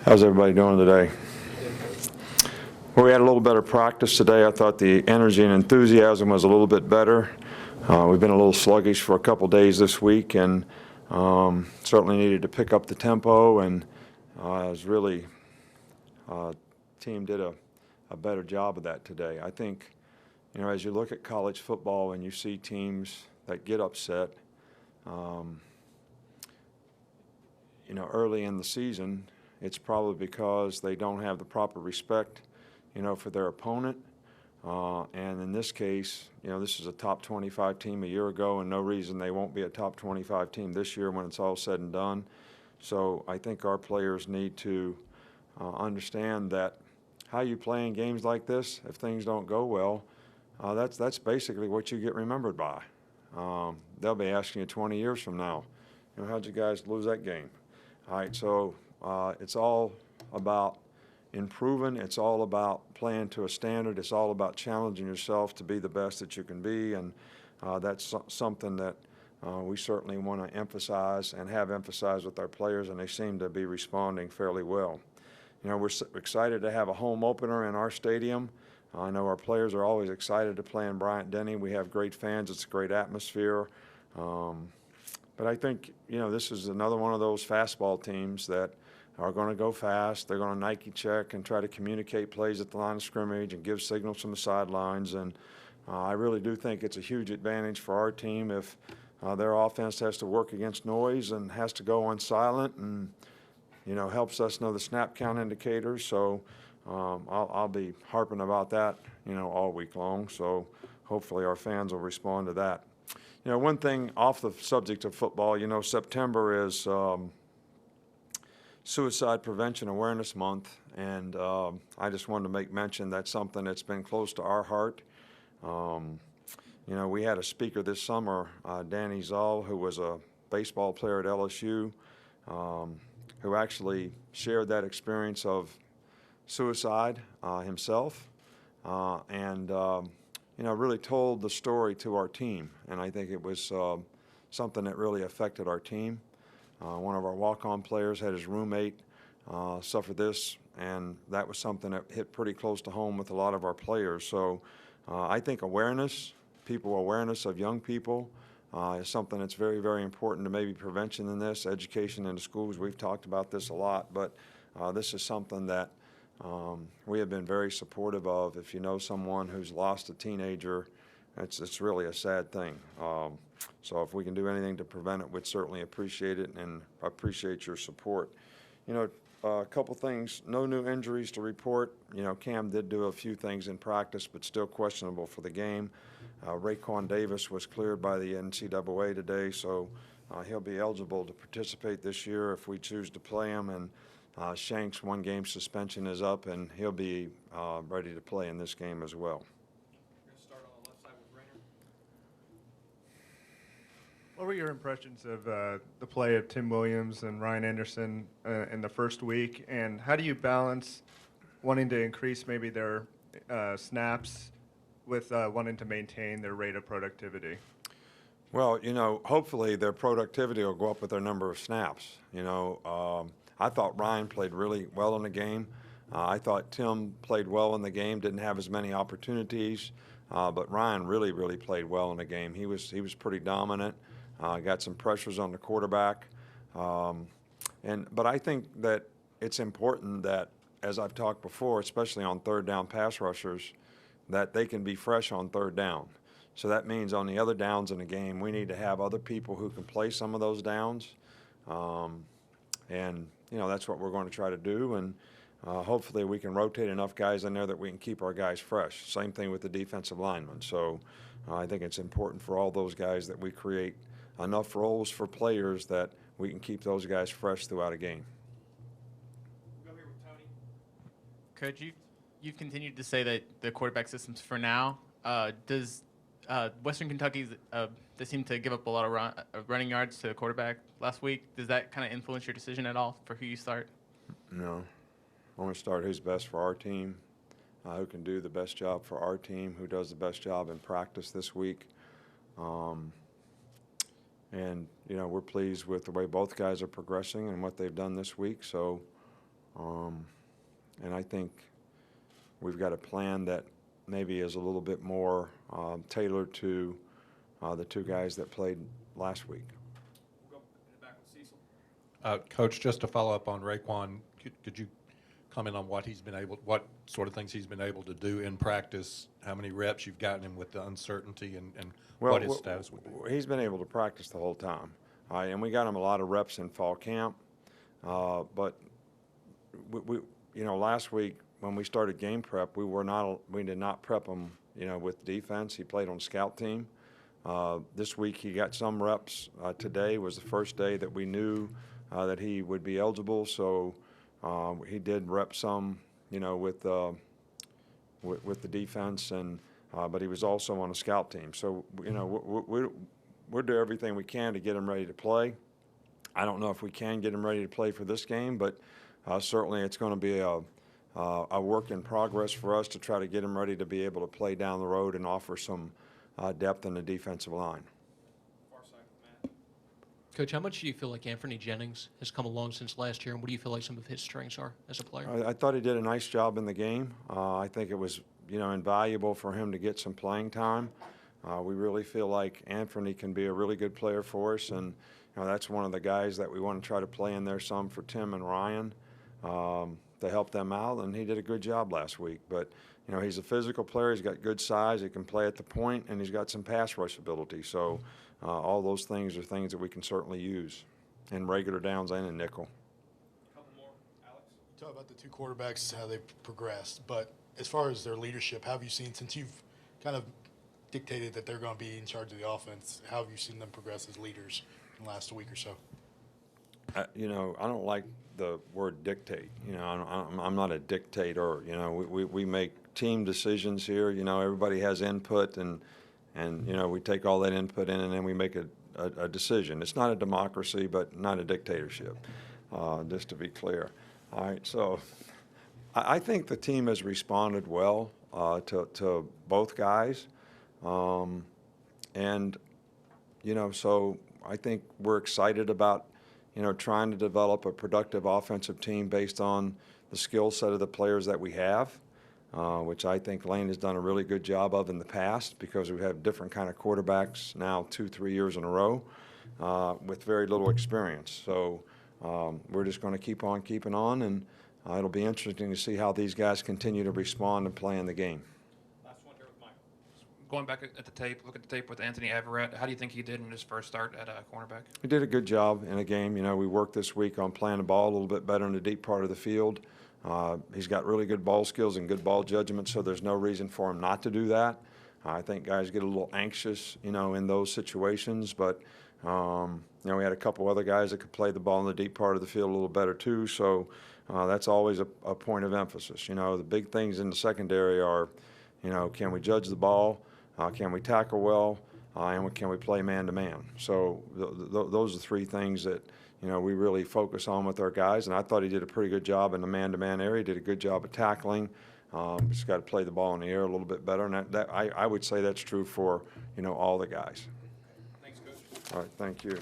How's everybody doing today? Well, we had a little better practice today. I thought the energy and enthusiasm was a little bit better. We've been a little sluggish for a couple days this week, and certainly needed to pick up the tempo, and it was really team did a better job of that today. I think, as you look at college football and you see teams that get upset, early in the season, it's probably because they don't have the proper respect, for their opponent. And in this case, this is a top 25 team a year ago, and no reason they won't be a top 25 team this year when it's all said and done. So I think our players need to understand that how you play in games like this, if things don't go well, that's basically what you get remembered by. They'll be asking you 20 years from now, how'd you guys lose that game? All right, so it's all about improving. It's all about playing to a standard. It's all about challenging yourself to be the best that you can be, and that's something that we certainly want to emphasize and have emphasized with our players, and they seem to be responding fairly well. We're excited to have a home opener in our stadium. I know our players are always excited to play in Bryant-Denny. We have great fans. It's a great atmosphere. But I think, this is another one of those fastball teams that are going to go fast. They're going to Nike check and try to communicate plays at the line of scrimmage and give signals from the sidelines. And I really do think it's a huge advantage for our team if their offense has to work against noise and has to go on silent, and, helps us know the snap count indicators. So I'll be harping about that, all week long. So hopefully our fans will respond to that. One thing off the subject of football, September is Suicide Prevention Awareness Month, and I just wanted to make mention that's something that's been close to our heart. We had a speaker this summer, Danny Zoll, who was a baseball player at LSU, who actually shared that experience of suicide himself, and really told the story to our team. And I think it was something that really affected our team. One of our walk-on players had his roommate suffer this, and that was something that hit pretty close to home with a lot of our players. So I think awareness of young people is something that's very, very important to maybe prevention in this, education in the schools. We've talked about this a lot, but this is something that we have been very supportive of. If you know someone who's lost a teenager, it's really a sad thing. So if we can do anything to prevent it, we'd certainly appreciate it, and appreciate your support. A couple things, no new injuries to report. Cam did do a few things in practice, but still questionable for the game. Raekwon Davis was cleared by the NCAA today, so he'll be eligible to participate this year if we choose to play him. And Shank's one-game suspension is up, and he'll be ready to play in this game as well. What were your impressions of the play of Tim Williams and Ryan Anderson in the first week, and how do you balance wanting to increase maybe their snaps with wanting to maintain their rate of productivity? Well, hopefully their productivity will go up with their number of snaps. I thought Ryan played really well in the game. I thought Tim played well in the game, didn't have as many opportunities, but Ryan really, really played well in the game. He was pretty dominant. Got some pressures on the quarterback. But I think that it's important that, as I've talked before, especially on third down pass rushers, that they can be fresh on third down. So that means on the other downs in the game, we need to have other people who can play some of those downs. And that's what we're going to try to do. And hopefully we can rotate enough guys in there that we can keep our guys fresh. Same thing with the defensive linemen. So I think it's important for all those guys that we create enough roles for players that we can keep those guys fresh throughout a game. We'll go here with Tony. Coach, you've continued to say that the quarterback system's for now. Does Western Kentucky, they seem to give up a lot of running yards to the quarterback last week. Does that kind of influence your decision at all for who you start? No. I want to start who's best for our team, who can do the best job for our team, who does the best job in practice this week. And, we're pleased with the way both guys are progressing and what they've done this week. So And I think we've got a plan that maybe is a little bit more tailored to the two guys that played last week. We'll go in the back with Cecil. Coach, just to follow up on Raekwon, could you comment on what sort of things he's been able to do in practice, how many reps you've gotten him with the uncertainty, and what his status would be? He's been able to practice the whole time. And we got him a lot of reps in fall camp. But last week when we started game prep, we did not prep him, with defense. He played on scout team. This week he got some reps. Today was the first day that we knew that he would be eligible. So he did rep some, with the defense, but he was also on a scout team. So we'll do everything we can to get him ready to play. I don't know if we can get him ready to play for this game, but certainly it's going to be a work in progress for us to try to get him ready to be able to play down the road and offer some depth in the defensive line. Far side with Matt. Coach, how much do you feel like Anthony Jennings has come along since last year, and what do you feel like some of his strengths are as a player? I thought he did a nice job in the game. I think it was, invaluable for him to get some playing time. We really feel like Anthony can be a really good player for us, and that's one of the guys that we want to try to play in there some for Tim and Ryan to help them out, and he did a good job last week. But, he's a physical player. He's got good size. He can play at the point, and he's got some pass rush ability. So all those things are things that we can certainly use in regular downs and in nickel. A couple more. Alex? You talk about the two quarterbacks, how they've progressed, but as far as their leadership, how have you seen, since you've kind of dictated that they're going to be in charge of the offense, how have you seen them progress as leaders in the last week or so? I don't like the word dictate. I'm not a dictator. We make team decisions here. Everybody has input, and we take all that input in, and then we make a decision. It's not a democracy, but not a dictatorship, just to be clear. All right, so I think the team has responded well to both guys. So I think we're excited about, trying to develop a productive offensive team based on the skill set of the players that we have, which I think Lane has done a really good job of in the past, because we have different kind of quarterbacks now 2-3 years in a row with very little experience. So we're just going to keep on keeping on, and it'll be interesting to see how these guys continue to respond and play in the game. Last one here with Michael. Going back at the tape, look at the tape with Anthony Averett. How do you think he did in his first start at cornerback? He did a good job in a game. We worked this week on playing the ball a little bit better in the deep part of the field. He's got really good ball skills and good ball judgment, so there's no reason for him not to do that. I think guys get a little anxious, in those situations, but we had a couple other guys that could play the ball in the deep part of the field a little better too, so that's always a point of emphasis. The big things in the secondary are, can we judge the ball? Can we tackle well? And can we play man-to-man? So those are three things that, we really focus on with our guys. And I thought he did a pretty good job in the man-to-man area. He did a good job of tackling. Just got to play the ball in the air a little bit better. And I would say that's true for, all the guys. Thanks, Coach. All right, thank you.